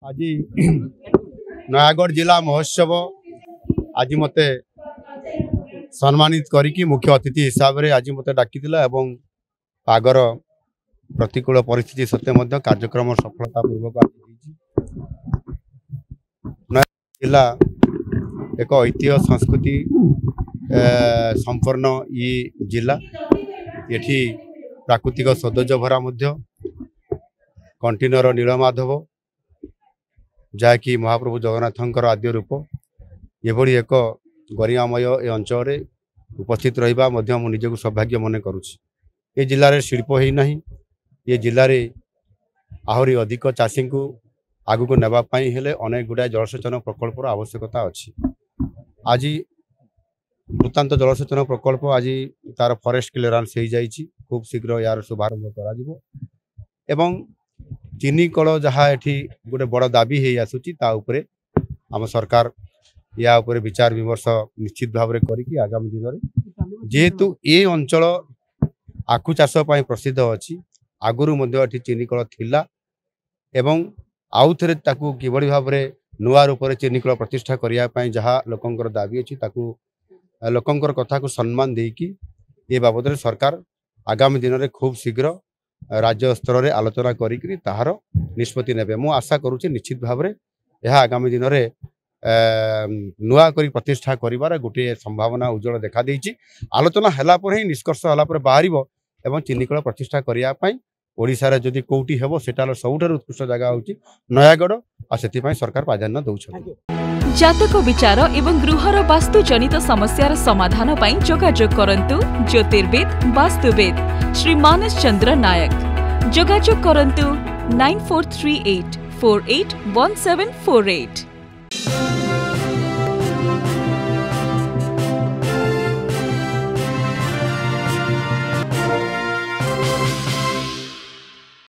आज नयागढ़ जिला महोत्सव आज मत सम्मानित करी मुख्य अतिथि हिसाब से आज मत डाकी आगर प्रतिकूल परिस्थिति सत्वे कार्यक्रम सफलतापूर्वक नयागढ़ जिला एक ऐतिह्य संस्कृति संपन्न ये जिला ये प्राकृतिक सौंदर्य भरा कंटीनर नीलमाधव जहाँकि महाप्रभु जगन्नाथंकर आद्य रूप ये एक गरिमामय ए अंचल उपस्थित रहा निजक सौभाग्य मन करुच्ची। ये जिले में शिल्प ही नहीं, ये जिले में आहरी अधिक चाषी को आगु को नेबाई हेले अनेक गुड़ा जलसेचन प्रकल्पर आवश्यकता अच्छी। आज वृत्तांत जलसेचन प्रकल्प आज तार फॉरेस्ट क्लियरेंस हो जाइए, खूब शीघ्र यार शुभारंभ करा चीनी कल जहाँ ये गोटे बड़ दाबी हो आसूची आम सरकार या उपरे विचार विमर्श निश्चित भाव में करी आगामी दिन में जेहेतु ये अंचल आखु चाष प्रसिद्ध अच्छी आगुरी चीनी कल थिला एवं आउ थे किभली भाव में नुआ रूप से चीनी कल प्रतिष्ठा करने जहाँ लोकंर दाबी अच्छी लोकंर कथा को सम्मान देकी ये बाबद में सरकार आगामी दिन में खूब शीघ्र राज्य स्तर में आलोचना करी ताहार निष्पत्ति नेबे। मु आशा करुच्ची निश्चित भाव में यह आगामी दिन में नुआ करी प्रतिष्ठा करिवार गोटे संभावना उज्जवल देखा देइछि। आलोचना हला पर ही निष्कर्ष हला पर बाहरिबो एवं चीनीकल प्रतिष्ठा करिया पई ओडिसा रे जदि कोउटी हेबो सेटार सबुठार उत्कृष्ट जगह होछि नयागढ़ आ सेति पई सरकार प्राधान्य दउछ। जातक विचार एवं गृहर वास्तु जनित समस्यार समाधान पई जोगाजोग करंतु ज्योतिर्वेद वास्तुवेद श्री मानस चंद्र नायक। जोगाजोग करंतु 9438481748।